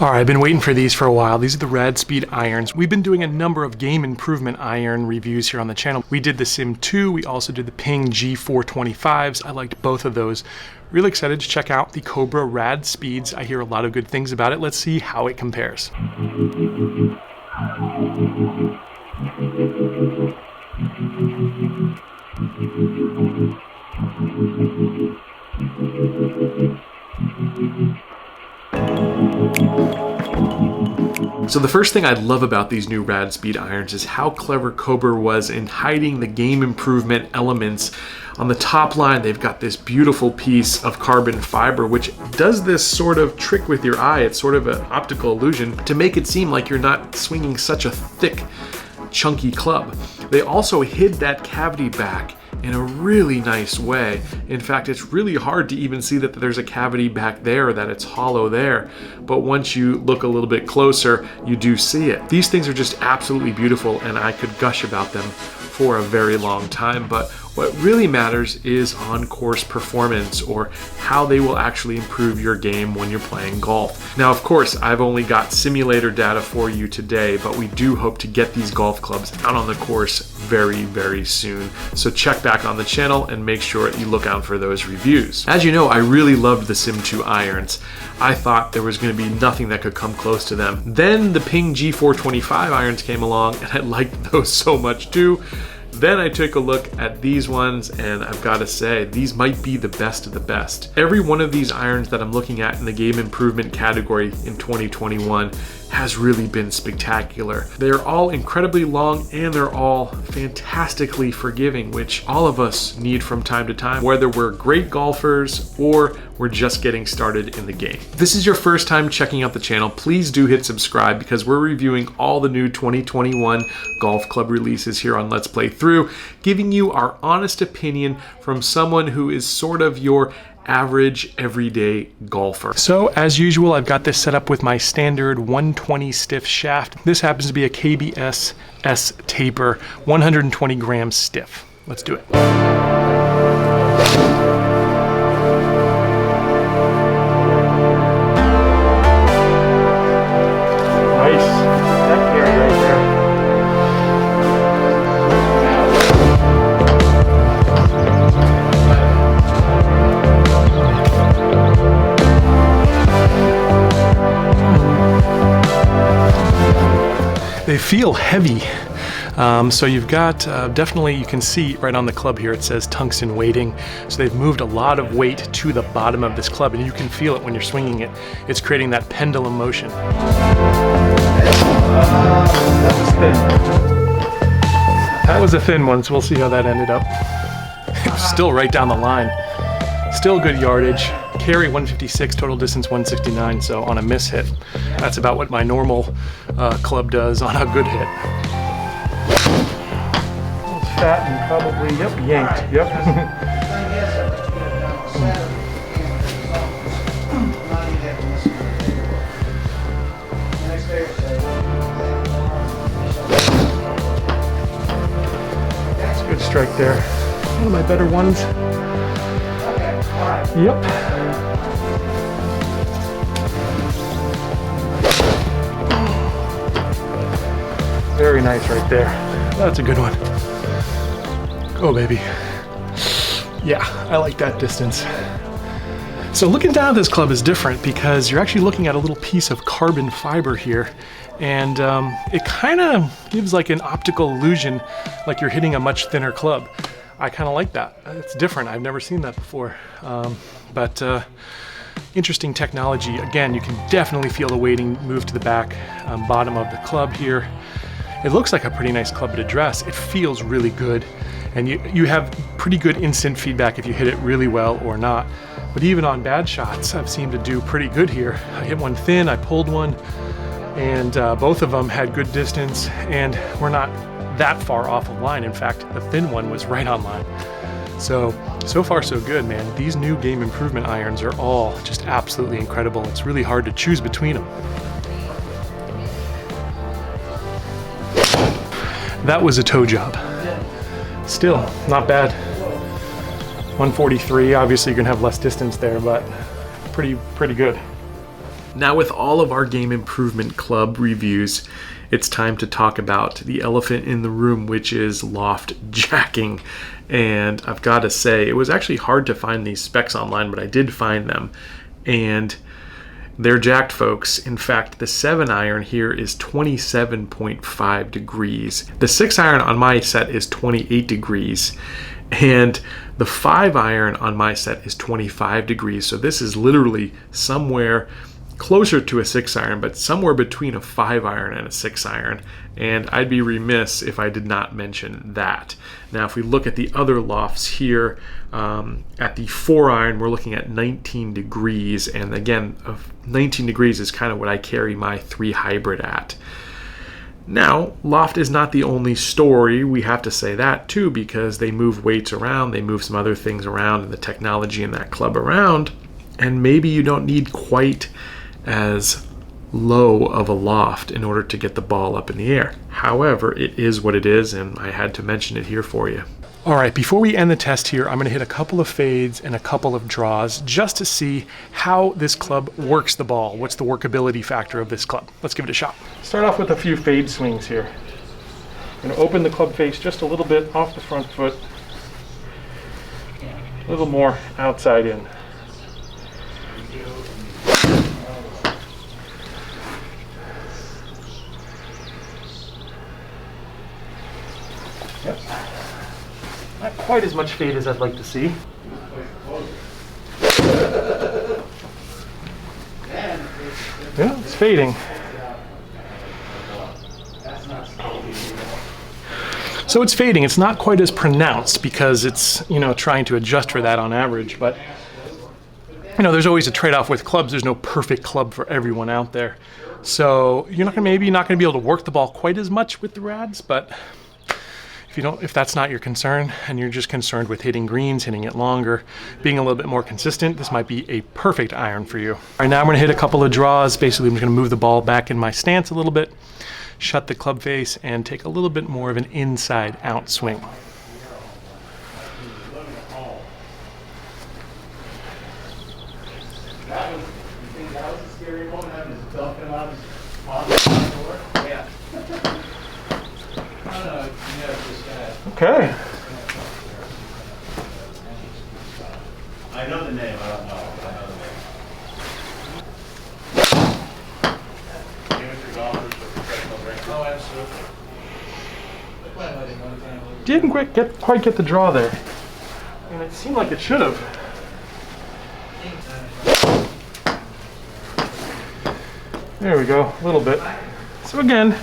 All right, I've been waiting for these for a while. These are the Radspeed Irons. We've been doing a number of game improvement iron reviews here on the channel. We did the Sim 2, we also did the Ping G425s. I liked both of those. Really excited to check out the Cobra Radspeeds. I hear a lot of good things about it. Let's see how it compares. So the first thing I love about these new Radspeed irons is how clever Cobra was in hiding the game improvement elements. On the top line, they've got this beautiful piece of carbon fiber, which does this sort of trick with your eye. It's sort of an optical illusion to make it seem like you're not swinging such a thick, chunky club. They also hid that cavity back in a really nice way. In fact, it's really hard to even see that there's a cavity back there, that it's hollow there. But once you look a little bit closer, you do see it. These things are just absolutely beautiful, and I could gush about them for a very long time. But what really matters is on-course performance, or how they will actually improve your game when you're playing golf. Now, of course, I've only got simulator data for you today, but we do hope to get these golf clubs out on the course very, very soon. So check back on the channel and make sure you look out for those reviews. As you know, I really loved the Sim 2 irons. I thought there was going to be nothing that could come close to them. Then the Ping G425 irons came along, and I liked those so much too. Then I took a look at these ones, and I've got to say, these might be the best of the best. Every one of these irons that I'm looking at in the game improvement category in 2021 has really been spectacular. They're all incredibly long, and they're all fantastically forgiving, which all of us need from time to time, whether we're great golfers or we're just getting started in the game. If this is your first time checking out the channel, please do hit subscribe, because we're reviewing all the new 2021 golf club releases here on Let's Play Through, giving you our honest opinion from someone who is sort of your average everyday golfer. So as usual, I've got this set up with my standard 120 stiff shaft. This happens to be a KBS S taper, 120 grams stiff. Let's do it. They feel heavy, so you've got definitely, you can see right on the club here it says tungsten weighting, so they've moved a lot of weight to the bottom of this club, and you can feel it when you're swinging it. It's creating that pendulum motion. That was a thin one, so we'll see how that ended up. Still right down the line. Still good yardage. Carry 156, total distance 169, so on a miss hit, that's about what my normal club does on a good hit. A little fat and probably, yep, yanked, yep. That's a good strike there. One of my better ones. Yep. Very nice right there. That's a good one. Go, baby. Yeah, I like that distance. So looking down at this club is different, because you're actually looking at a little piece of carbon fiber here, and it kind of gives like an optical illusion, like you're hitting a much thinner club. I kind of like that. It's different. I've never seen that before. But interesting technology. Again, you can definitely feel the weighting move to the back bottom of the club here. It looks like a pretty nice club to dress. It feels really good, and you have pretty good instant feedback if you hit it really well or not. But even on bad shots, I've seemed to do pretty good here. I hit one thin, I pulled one, and both of them had good distance, and we're not that far off of line. In fact, the thin one was right on line. So far so good, man. These new game improvement irons are all just absolutely incredible. It's really hard to choose between them. That was a toe job. Still, not bad. 143, obviously you're gonna have less distance there, but pretty good. Now, with all of our game improvement club reviews, it's time to talk about the elephant in the room, which is loft jacking. And I've got to say, it was actually hard to find these specs online, but I did find them. And they're jacked, folks. In fact, the 7-iron here is 27.5 degrees. The 6-iron on my set is 28 degrees. And the 5-iron on my set is 25 degrees. So this is literally somewhere closer to a 6-iron, but somewhere between a 5-iron and a 6-iron. And I'd be remiss if I did not mention that. Now, if we look at the other lofts here, at the 4-iron, we're looking at 19 degrees. And again, 19 degrees is kind of what I carry my 3 hybrid at. Now, loft is not the only story. We have to say that too, because they move weights around, they move some other things around, and the technology in that club around. And maybe you don't need quite as low of a loft in order to get the ball up in the air. However, it is what it is, and I had to mention it here for you. All right, before we end the test here, I'm going to hit a couple of fades and a couple of draws just to see how this club works the ball. What's the workability factor of this club? Let's give it a shot. Start off with a few fade swings here. I'm going to open the club face just a little bit off the front foot, a little more outside in. Yep. Not quite as much fade as I'd like to see. Yeah, it's fading. So it's fading. It's not quite as pronounced because it's, trying to adjust for that on average. But, there's always a trade-off with clubs. There's no perfect club for everyone out there. So you're maybe not going to be able to work the ball quite as much with the Rads, but if that's not your concern and you're just concerned with hitting greens, hitting it longer, being a little bit more consistent, this might be a perfect iron for you. All right, now I'm gonna hit a couple of draws. Basically, I'm just gonna move the ball back in my stance a little bit, shut the club face, and take a little bit more of an inside out swing. Okay. I know the name, I don't know. I know the name. Amateur golfers with professional ranking. Oh, absolutely. Didn't quite get the draw there. And it seemed like it should have. There we go, a little bit. So again,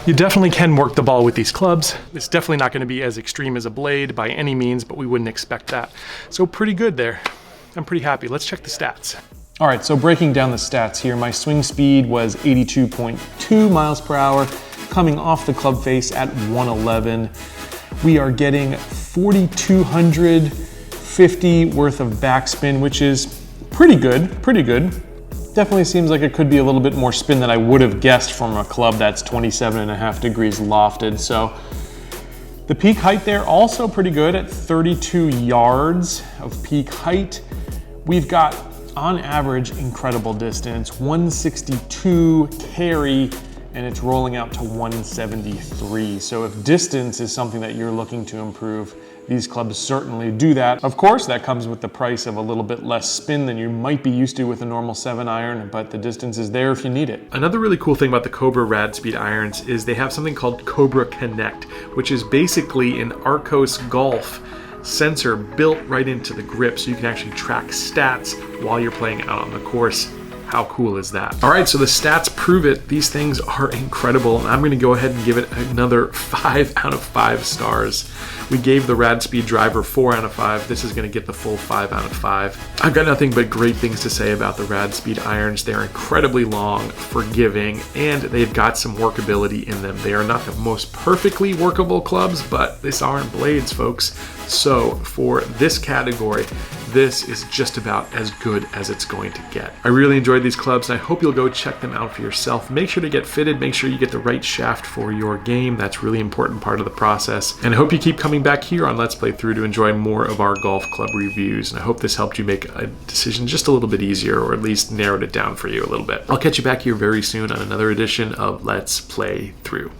you definitely can work the ball with these clubs. It's definitely not going to be as extreme as a blade by any means, but we wouldn't expect that. So pretty good there. I'm pretty happy. Let's check the stats. All right, so breaking down the stats here, my swing speed was 82.2 miles per hour, coming off the club face at 111. We are getting 4,250 worth of backspin, which is pretty good, Definitely seems like it could be a little bit more spin than I would have guessed from a club that's 27.5 degrees lofted. So the peak height there also pretty good at 32 yards of peak height. We've got, on average, incredible distance, 162 carry, and it's rolling out to 173. So if distance is something that you're looking to improve, these clubs certainly do that. Of course, that comes with the price of a little bit less spin than you might be used to with a normal 7-iron, but the distance is there if you need it. Another really cool thing about the Cobra Radspeed Irons is they have something called Cobra Connect, which is basically an Arcos Golf sensor built right into the grip, so you can actually track stats while you're playing out on the course. How cool is that? All right, so the stats prove it. These things are incredible, and I'm gonna go ahead and give it another 5 out of 5 stars. We gave the Radspeed driver 4 out of 5. This is gonna get the full 5 out of 5. I've got nothing but great things to say about the Radspeed irons. They're incredibly long, forgiving, and they've got some workability in them. They are not the most perfectly workable clubs, but these aren't blades, folks. So for this category, this is just about as good as it's going to get. I really enjoyed these clubs, and I hope you'll go check them out for yourself. Make sure to get fitted, make sure you get the right shaft for your game. That's a really important part of the process. And I hope you keep coming back here on Let's Play Through to enjoy more of our golf club reviews. And I hope this helped you make a decision just a little bit easier, or at least narrowed it down for you a little bit. I'll catch you back here very soon on another edition of Let's Play Through.